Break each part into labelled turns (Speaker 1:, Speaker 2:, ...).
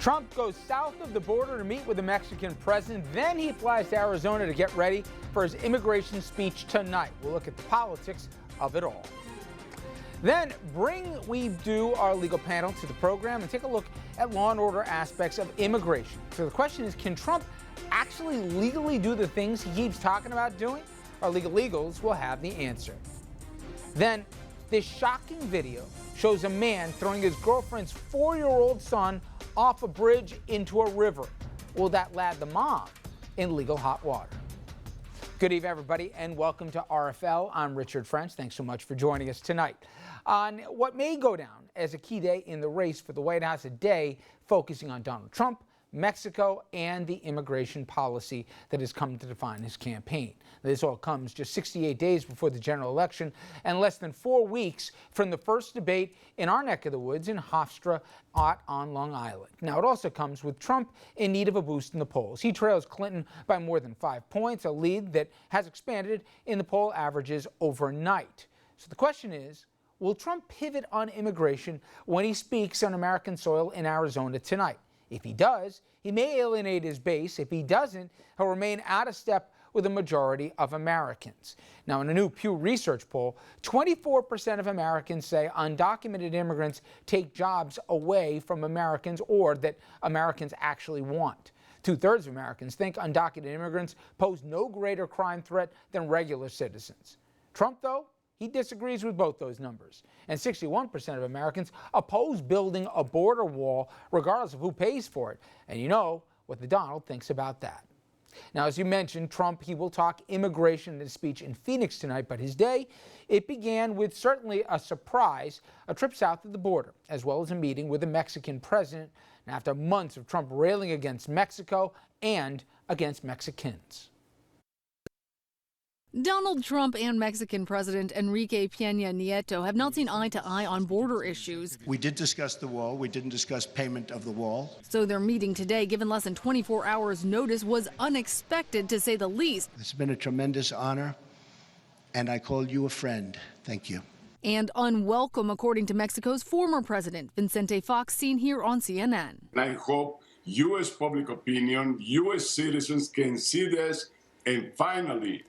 Speaker 1: Trump goes south of the border to meet with the Mexican president. Then he flies to Arizona to get ready for his immigration speech tonight. We'll look at the politics of it all. Then we do our legal panel to the program and take a look at law and order aspects of immigration. So the question is, can Trump actually legally do the things he keeps talking about doing? Our legal legals will have the answer. Then this shocking video shows a man throwing his girlfriend's 4-year-old son off a bridge into a river. Will that land the mom in legal hot water? Good evening, everybody, and welcome to RFL. I'm Richard French. Thanks so much for joining us tonight on what may go down as a key day in the race for the White House, a day focusing on Donald Trump, Mexico, and the immigration policy that has come to define his campaign. This all comes just 68 days before the general election and less than 4 weeks from the first debate in our neck of the woods in Hofstra on Long Island. Now, it also comes with Trump in need of a boost in the polls. He trails Clinton by more than 5 points, a lead that has expanded in the poll averages overnight. So the question is, will Trump pivot on immigration when he speaks on American soil in Arizona tonight? If he does, he may alienate his base. If he doesn't, he'll remain out of step with a majority of Americans. Now, in a new Pew Research poll, 24% of Americans say undocumented immigrants take jobs away from Americans or that Americans actually want. 2/3 of Americans think undocumented immigrants pose no greater crime threat than regular citizens. Trump, though, he disagrees with both those numbers. And 61% of Americans oppose building a border wall regardless of who pays for it. And you know what the Donald thinks about that. Now, as you mentioned, Trump, he will talk immigration in his speech in Phoenix tonight, but his day, it began with certainly a surprise, a trip south of the border, as well as a meeting with the Mexican president, and after months of Trump railing against Mexico and against Mexicans.
Speaker 2: Donald Trump and Mexican President Enrique Peña Nieto have not seen eye to eye on border issues.
Speaker 3: We did discuss the wall. We didn't discuss payment of the wall.
Speaker 2: So their meeting today, given less than 24 hours notice, was unexpected to say the least.
Speaker 3: It's been a tremendous honor, and I call you a friend. Thank you.
Speaker 2: And unwelcome, according to Mexico's former president, Vicente Fox, seen here on CNN.
Speaker 4: And I hope U.S. public opinion, U.S. citizens can see this and finally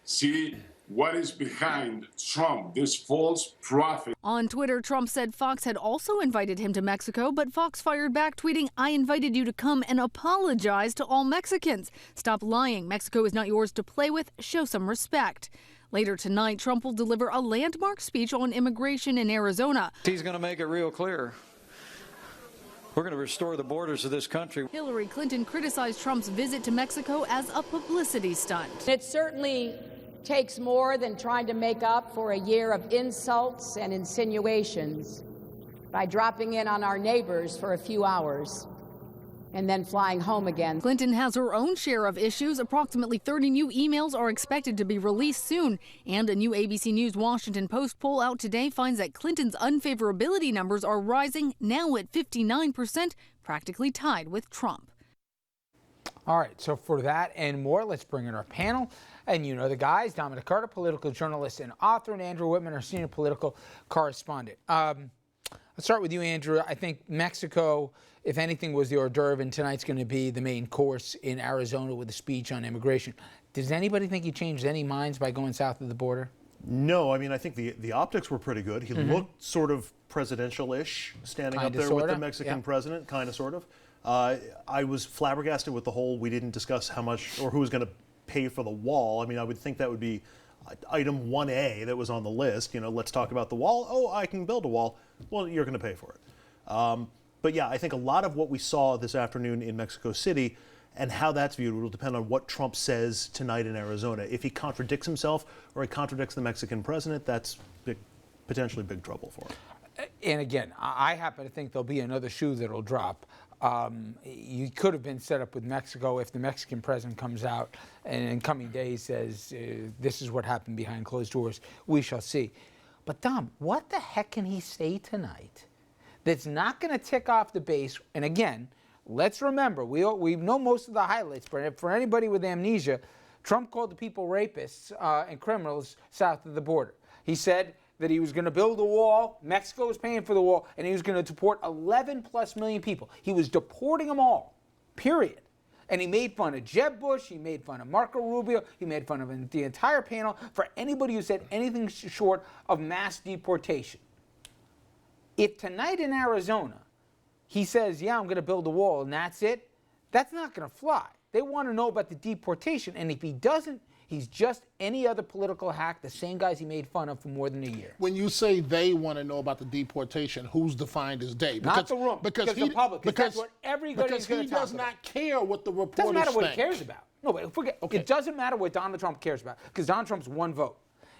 Speaker 4: see what is behind Trump, this false prophet.
Speaker 2: On Twitter, Trump said Fox had also invited him to Mexico, but Fox fired back, tweeting, "I invited you to come and apologize to all Mexicans. Stop lying. Mexico is not yours to play with. Show some respect." Later tonight, Trump will deliver a landmark speech on immigration in Arizona.
Speaker 5: He's going to make it real clear. We're going to restore the borders of this country.
Speaker 2: Hillary Clinton criticized Trump's visit to Mexico as a publicity stunt.
Speaker 6: It certainly takes more than trying to make up for a year of insults and insinuations by dropping in on our neighbors for a few hours and then flying home again.
Speaker 2: Clinton has her own share of issues. Approximately 30 new emails are expected to be released soon. And a new ABC News Washington Post poll out today finds that Clinton's unfavorability numbers are rising, now at 59%, practically tied with Trump.
Speaker 1: All right, so for that and more, let's bring in our panel. And you know the guys, Dominic Carter, political journalist and author, and Andrew Whitman, our senior political correspondent. Let's start with you, Andrew. I think Mexico, if anything, was the hors d'oeuvre, and tonight's going to be the main course in Arizona with a speech on immigration. Does anybody think he changed any minds by going south of the border?
Speaker 7: No, I mean, I think the optics were pretty good. He looked sort of presidential-ish, standing up there with the Mexican president, kind of, sort of. I was flabbergasted with the whole, we didn't discuss how much or who was going to pay for the wall. I mean, I would think that would be item 1A that was on the list. You know, let's talk about the wall. Oh, I can build a wall. Well, you're going to pay for it. But yeah, I think a lot of what we saw this afternoon in Mexico City and how that's viewed will depend on what Trump says tonight in Arizona. If he contradicts himself or he contradicts the Mexican president, that's potentially big trouble for him.
Speaker 1: And again, I happen to think there'll be another shoe that'll drop. You could have been set up with Mexico if the Mexican president comes out and in coming days says, this is what happened behind closed doors. We shall see. But Dom, what the heck can he say tonight that's not going to tick off the base? And again, let's remember, we know most of the highlights, but for anybody with amnesia, Trump called the people rapists and criminals south of the border. He said that he was going to build a wall. Mexico was paying for the wall, and he was going to deport 11+ million people. He was deporting them all, period. And he made fun of Jeb Bush. He made fun of Marco Rubio. He made fun of the entire panel for anybody who said anything short of mass deportation. If tonight in Arizona he says, yeah, I'm going to build a wall, and that's it, that's not going to fly. They want to know about the deportation, and if he doesn't, he's just any other political hack, the same guys he made fun of for more than a year.
Speaker 8: When you say they want to know about the deportation, who's defined as they?
Speaker 1: Not the room, because the public. Because that's what everybody's going to talk about.
Speaker 8: Because he does not care what the reporters think.
Speaker 1: Doesn't matter what he cares about. No, but forget. Okay. It doesn't matter what Donald Trump cares about, because Donald Trump's one vote.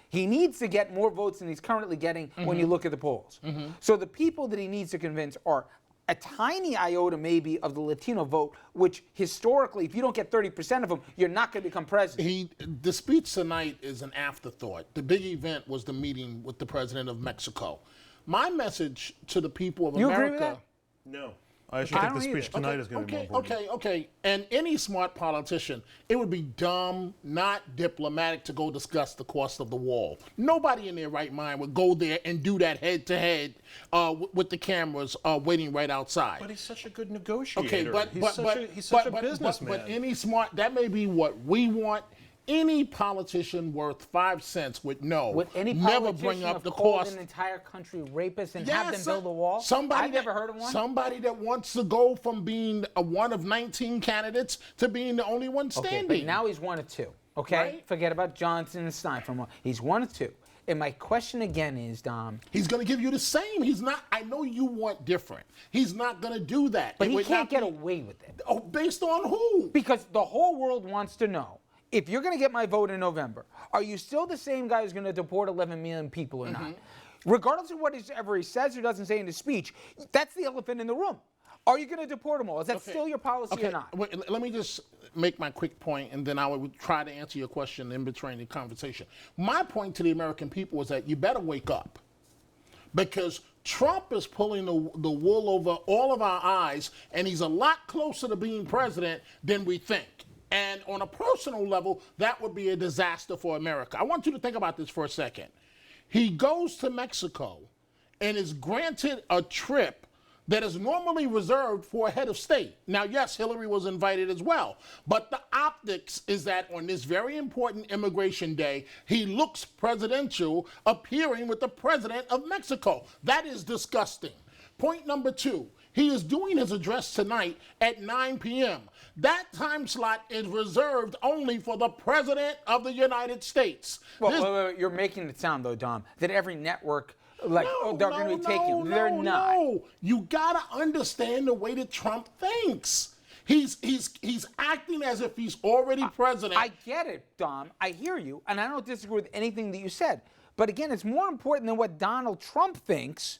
Speaker 1: He needs to get more votes than he's currently getting when you look at the polls. So the people that he needs to convince are a tiny iota maybe of the Latino vote, which historically, if you don't get 30% of them, you're not going to become president.
Speaker 8: The speech tonight is an afterthought. The big event was the meeting with the president of Mexico. My message to the people of America...
Speaker 1: You agree with that?
Speaker 7: No. I actually think the speech tonight is going to be more important.
Speaker 8: Okay. And any smart politician, it would be dumb, not diplomatic to go discuss the cost of the wall. Nobody in their right mind would go there and do that head-to-head with the cameras waiting right outside.
Speaker 7: But he's such a good negotiator.
Speaker 8: Okay,
Speaker 7: he's such a businessman.
Speaker 8: But any smart, that may be what we want. Any politician worth 5 cents would know.
Speaker 1: Would any
Speaker 8: never bring up the cost.
Speaker 1: An entire country rapists and have them build a wall? I've never heard of one.
Speaker 8: Somebody that wants to go from being one of 19 candidates to being the only one standing.
Speaker 1: Okay, but now he's one of two. Okay, right? Forget about Johnson and Stein from one. He's one of two. And my question again is, Dom.
Speaker 8: He's going to give you the same. He's not. I know you want different. He's not going to do that.
Speaker 1: But he can't get away with it.
Speaker 8: Oh, based on who?
Speaker 1: Because the whole world wants to know. If you're going to get my vote in November, are you still the same guy who's going to deport 11 million people or not? Regardless of what he says or doesn't say in his speech, that's the elephant in the room. Are you going to deport them all? Is that still your policy or not?
Speaker 8: Wait, let me just make my quick point, and then I would try to answer your question in between the conversation. My point to the American people is that you better wake up, because Trump is pulling the wool over all of our eyes, and he's a lot closer to being president than we think. And on a personal level, that would be a disaster for America. I want you to think about this for a second. He goes to Mexico and is granted a trip that is normally reserved for a head of state. Now, yes, Hillary was invited as well, but the optics is that on this very important immigration day, he looks presidential, appearing with the president of Mexico. That is disgusting. Point number 2. He is doing his address tonight at 9 p.m. That time slot is reserved only for the President of the United States.
Speaker 1: Well, wait, you're making it sound, though, Dom, that every network, they're going to be taking. They're not.
Speaker 8: No, you got to understand the way that Trump thinks. He's acting as if he's already president.
Speaker 1: I get it, Dom. I hear you, and I don't disagree with anything that you said. But again, it's more important than what Donald Trump thinks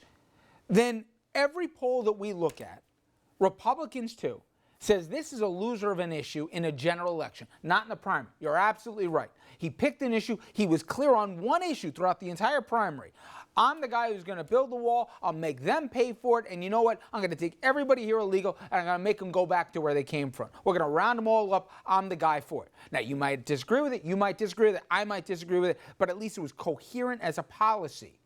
Speaker 1: than every poll that we look at, Republicans too, says this is a loser of an issue in a general election, not in a primary. You're absolutely right. He picked an issue. He was clear on one issue throughout the entire primary. I'm the guy who's going to build the wall. I'll make them pay for it. And you know what? I'm going to take everybody here illegal, and I'm going to make them go back to where they came from. We're going to round them all up. I'm the guy for it. Now, you might disagree with it. You might disagree with it. I might disagree with it. But at least it was coherent as a policy.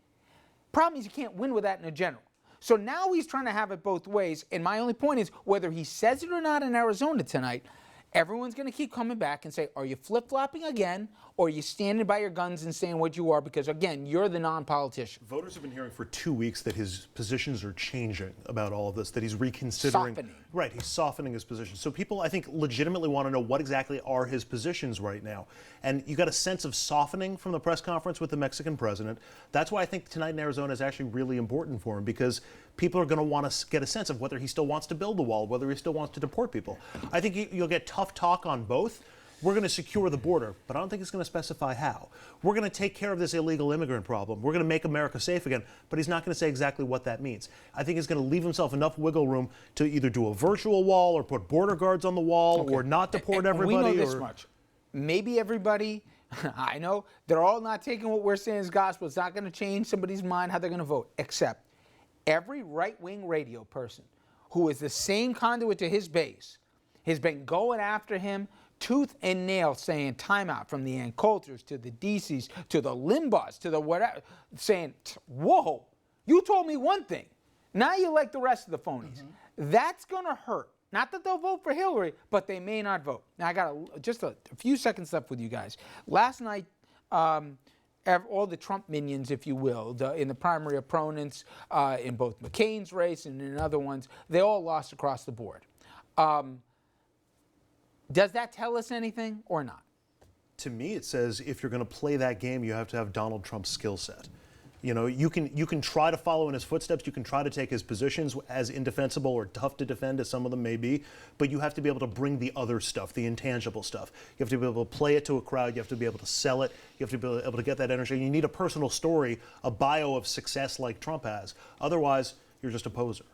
Speaker 1: Problem is you can't win with that in a general. So now he's trying to have it both ways, and my only point is, whether he says it or not in Arizona tonight, everyone's going to keep coming back and say, are you flip-flopping again, or are you standing by your guns and saying what you are? Because, again, you're the non-politician.
Speaker 7: Voters have been hearing for 2 weeks that his positions are changing about all of this, that he's reconsidering.
Speaker 1: Softening.
Speaker 7: Right, he's softening his position. So people, I think, legitimately want to know what exactly are his positions right now. And you got a sense of softening from the press conference with the Mexican president. That's why I think tonight in Arizona is actually really important for him, because people are going to want to get a sense of whether he still wants to build the wall, whether he still wants to deport people. I think you'll get tough talk on both. We're going to secure the border, but I don't think it's going to specify how. We're going to take care of this illegal immigrant problem. We're going to make America safe again, but he's not going to say exactly what that means. I think he's going to leave himself enough wiggle room to either do a virtual wall or put border guards on the wall or not deport everybody.
Speaker 1: We know this much. Maybe everybody, I know, they're all not taking what we're saying as gospel. It's not going to change somebody's mind how they're going to vote, except every right-wing radio person who is the same conduit to his base has been going after him, tooth and nail saying timeout, from the Ann Coulters to the DCs to the Limbaughs to the whatever, saying, whoa, you told me one thing. Now you like the rest of the phonies. That's going to hurt. Not that they'll vote for Hillary, but they may not vote. Now, I got just a few seconds left with you guys. Last night, all the Trump minions, if you will, in the primary opponents, in both McCain's race and in other ones, they all lost across the board. Does that tell us anything or not?
Speaker 7: To me, it says if you're going to play that game, you have to have Donald Trump's skill set. You know, you can try to follow in his footsteps. You can try to take his positions as indefensible or tough to defend as some of them may be, but you have to be able to bring the other stuff, the intangible stuff. You have to be able to play it to a crowd. You have to be able to sell it. You have to be able to get that energy. You need a personal story, a bio of success like Trump has. Otherwise, you're just a poser.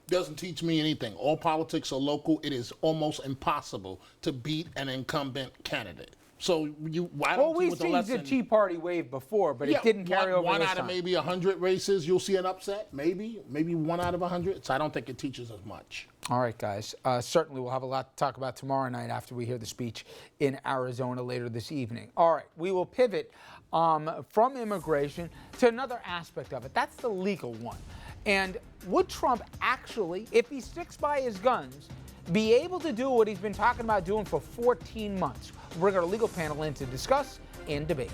Speaker 8: Doesn't teach me anything. All politics are local. It is almost impossible to beat an incumbent candidate. So why don't
Speaker 1: we've seen the Tea Party wave before, but it didn't carry over
Speaker 8: one
Speaker 1: this
Speaker 8: out
Speaker 1: time.
Speaker 8: of maybe 100 races, you'll see an upset. Maybe 1 out of 100. So I don't think it teaches us much.
Speaker 1: All right, guys. Certainly, we'll have a lot to talk about tomorrow night after we hear the speech in Arizona later this evening. All right, we will pivot from immigration to another aspect of it. That's the legal one. And would Trump actually, if he sticks by his guns, be able to do what he's been talking about doing for 14 months? We're bringing our legal panel in to discuss and debate.